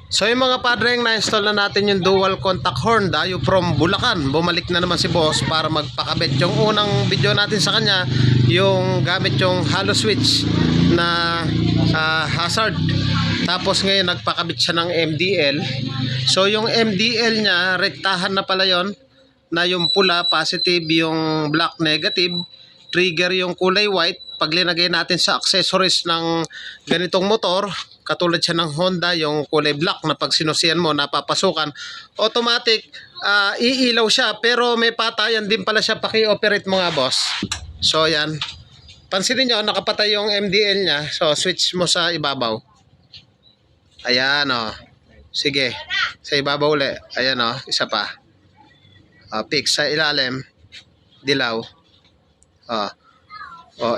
So yung mga padreng, na-install na natin yung dual contact horn dayo from Bulacan. Bumalik na naman si boss para magpakabit. Yung unang video natin sa kanya, yung gamit yung hollow switch na hazard. Tapos ngayon nagpakabit siya ng MDL. So yung MDL niya, rektahan na pala yon, na yung pula positive, yung black negative, trigger yung kulay white. Pag linagay natin sa accessories ng ganitong motor, katulad siya ng Honda, yung kulay black na pag sinusiyan mo, napapasukan, automatic, iilaw siya. Pero may patayan din pala siya, paki-operate mo nga boss. So yan, pansinin nyo, nakapatay yung MDL niya. So switch mo sa ibabaw. Ayan o. Sige, sa ibabaw ulit. Ayan o, isa pa. Fix sa ilalim, dilaw.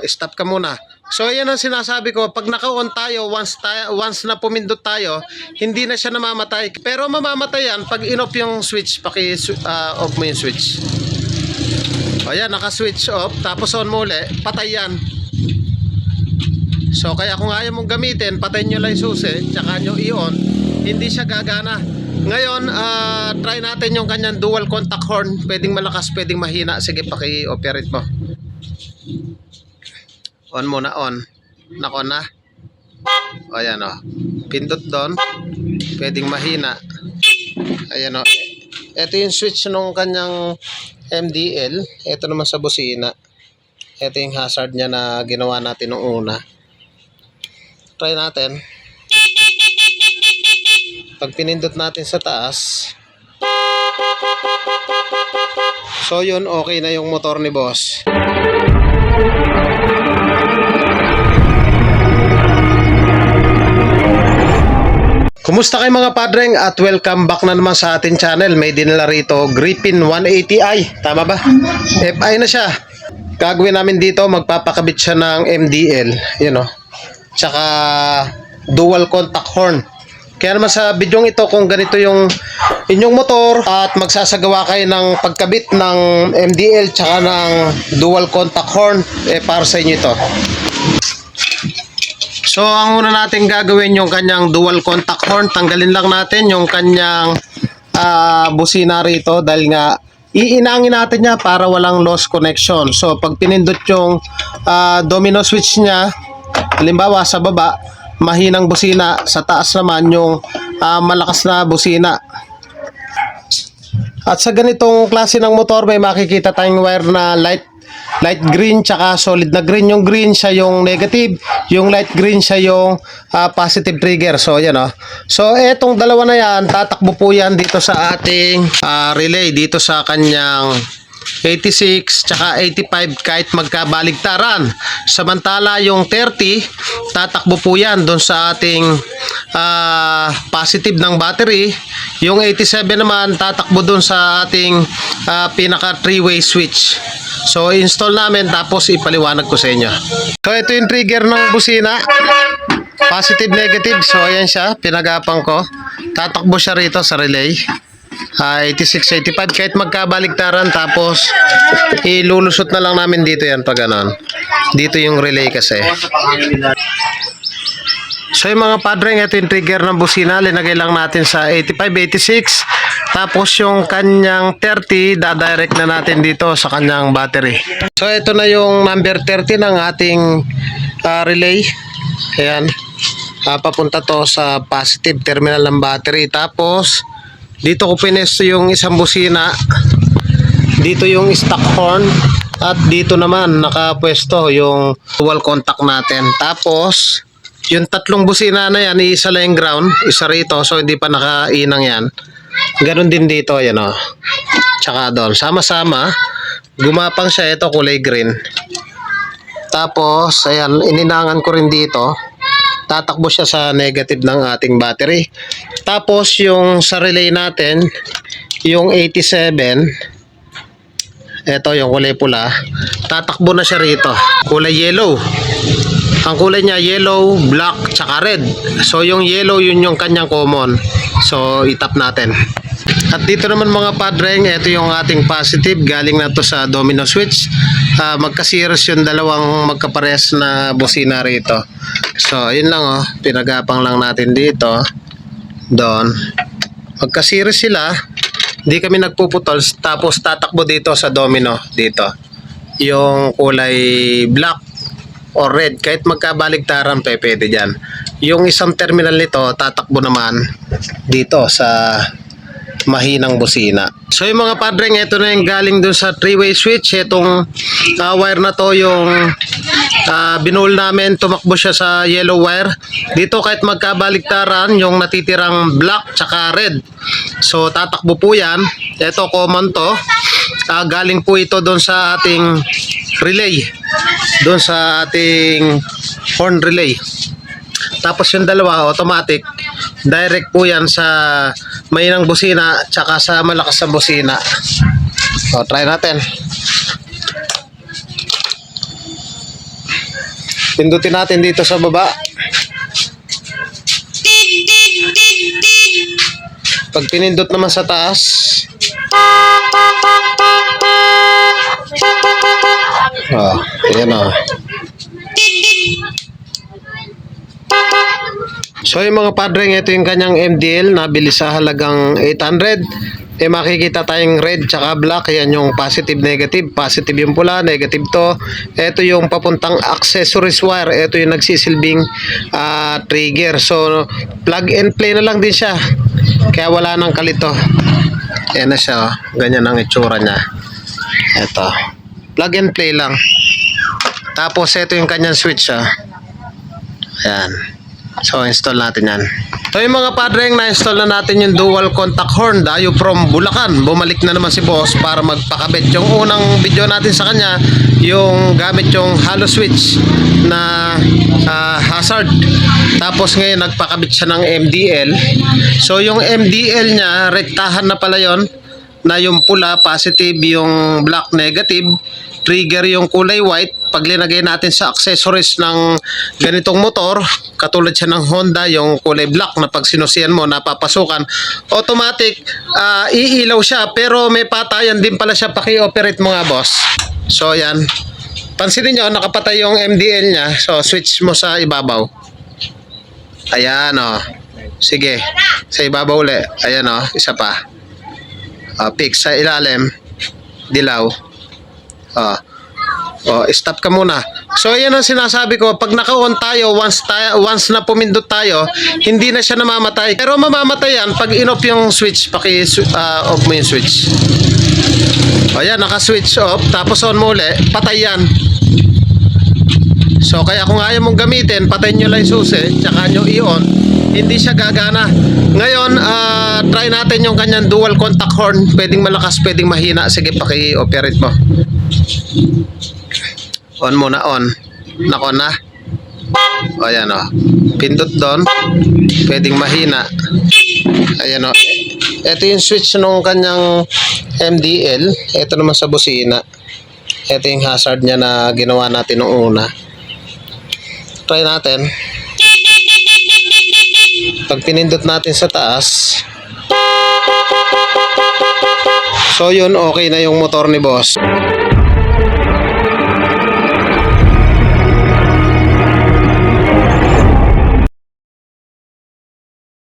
Stop ka muna. So ayan ang sinasabi ko, pag naka-on tayo, once na pumindot tayo, hindi na siya namamatay. Pero mamamatay yan pag in-off yung switch, off mo yung switch. Ayan, naka-switch off, tapos on mo uli, patay yan. So kaya kung ayaw mong gamitin, patayin nyo lang yung susi, tsaka nyo i-on, hindi siya gagana. Ngayon, try natin yung kanyang dual contact horn. Pwedeng malakas, pwedeng mahina. Sige, paki-operate mo. On muna, on. Naka-on na. O, ayan o. Pindot doon. Pwedeng mahina. Ayan o. Ito yung switch nung kanyang MDL. Ito naman sa busina. Ito yung hazard niya na ginawa natin nung una. Try natin. Pag pinindot natin sa taas, so yun, okay na yung motor ni boss. Kumusta kayo mga padreng, at welcome back na naman sa ating channel. May dinala rito Griffin 180i, tama ba? FI na siya. Gagawin namin dito, magpapakabit siya ng MDL, yun o, tsaka dual contact horn. Kaya naman sa bidyong ito, kung ganito yung inyong motor at magsasagawa kayo ng pagkabit ng MDL tsaka ng dual contact horn, para sa inyo ito. So ang una natin gagawin, yung kanyang dual contact horn, tanggalin lang natin yung kanyang busina rito, dahil nga iinangin natin niya para walang loss connection. So pag pinindot yung domino switch niya, halimbawa sa baba, mahinang busina, sa taas naman yung malakas na busina. At sa ganitong klase ng motor, may makikita tayong wire na light green tsaka solid na green. Yung green siya yung negative, yung light green siya yung positive trigger. So yan o. So etong dalawa na yan, tatakbo po yan dito sa ating relay, dito sa kanyang 86 tsaka 85 kahit magkabaligtaran. Samantala yung 30, tatakbo po yan doon sa ating positive ng battery. Yung 87 naman, tatakbo doon sa ating pinaka 3-way switch. So install namin, tapos ipaliwanag ko sa inyo. So ito yung trigger ng busina, positive negative. So ayan siya, pinagapang ko, tatakbo siya rito sa relay 86, 85 kahit magkabaligtaran. Tapos ilulusot na lang namin dito yan pag ganon. Dito yung relay kasi. So yung mga padreng, ito yung trigger ng busina, linagay lang natin sa 85, 86. Tapos yung kanyang 30, dadirect na natin dito sa kanyang battery. So ito na yung number 30 ng ating relay. Ayan, papunta to sa positive terminal ng battery. Tapos dito ko pinesto yung isang busina, dito yung stock horn, at dito naman nakapwesto yung dual contact natin. Tapos yung tatlong busina na yan, isa lang yung ground, isa rito, so hindi pa nakainang yan. Ganon din dito, yan o, tsaka doon, sama-sama gumapang siya. Ito kulay green. Tapos ayan, ininangan ko rin dito, tatakbo siya sa negative ng ating battery. Tapos yung sa relay natin, yung 87, ito yung kulay pula, tatakbo na siya rito, kulay yellow. Ang kulay niya yellow, black, tsaka red. So yung yellow, yun yung kanyang common. So itap natin. At dito naman mga padreng, ito yung ating positive, galing na to sa domino switch. Magka-series yung dalawang magkaparehas na busina rito. So yun lang, pinagapang lang natin dito. Doon. Magka-series sila. Hindi kami nagpuputol. Tapos tatakbo dito sa domino. Dito. Yung kulay black or red. Kahit magkabaligtaran pwede dyan. Yung isang terminal nito tatakbo naman dito sa mahinang busina. So yung mga padreng, ito na yung galing dun sa 3-way switch. Itong wire na to yung binuhol namin, tumakbo siya sa yellow wire. Dito kahit magkabaligtaran yung natitirang black tsaka red. So tatakbo po yan. Ito common to. Galing po ito dun sa ating relay. Dun sa ating horn relay. Tapos yung dalawa automatic, direct po yan sa mahinang busina tsaka sa malakas na busina. So try natin. Pindutin natin dito sa baba. Pag pinindot naman sa taas, ayan o. So yung mga padreng, ito yung kanyang MDL, nabili sa halagang 800. Makikita tayong red tsaka black. Yan yung positive, negative. Positive yung pula, negative to. Ito yung papuntang accessories wire. Ito yung nagsisilbing trigger. So plug and play na lang din siya. Kaya wala nang kalito. Ayan na siya. Ganyan ang itsura niya. Ito. Plug and play lang. Tapos ito yung kanyang switch. Ayan. So install natin yan. So yung mga padreng, na-install na natin yung dual contact horn dayo from Bulacan. Bumalik na naman si boss para magpakabit. Yung unang video natin sa kanya, yung gamit yung hollow switch na hazard. Tapos ngayon nagpakabit siya ng MDL. So yung MDL niya, rektahan na pala yon, na yung pula positive, yung black negative, trigger yung kulay white. Pag linagay natin sa accessories ng ganitong motor, katulad siya ng Honda, yung kulay black na pag sinusiyan mo, napapasukan, automatic, iilaw siya. Pero may patayan din pala siya, paki-operate mga boss. So yan. Pansinin nyo, nakapatay yung MDL niya. So switch mo sa ibabaw. Ayan o. Sige. Sa ibabaw uli. Ayan o. Isa pa. Fix sa ilalim. Dilaw. Stop ka muna. So yan ang sinasabi ko, pag naka-on tayo, once na pumindot tayo, hindi na siya namamatay. Pero mamamatay yan pag in-off yung switch, off mo yung switch. Ayan, naka-switch off, tapos on mo uli, patay yan. So kaya kung ayaw mong gamitin, patayin nyo lang yung susi, tsaka nyo i-on, hindi siya gagana. Ngayon, try natin yung kanyang dual contact horn. Pwedeng malakas, pwedeng mahina. Sige, paki-operate mo. On muna, on. Naka-on na. O, ayan o. Pindot doon. Pwedeng mahina. Ayan o. Ito yung switch nung kanyang MDL. Ito naman sa busina. Ito yung hazard niya na ginawa natin nung una. Try natin. Pag pinindot natin sa taas, so yun, okay na yung motor ni boss.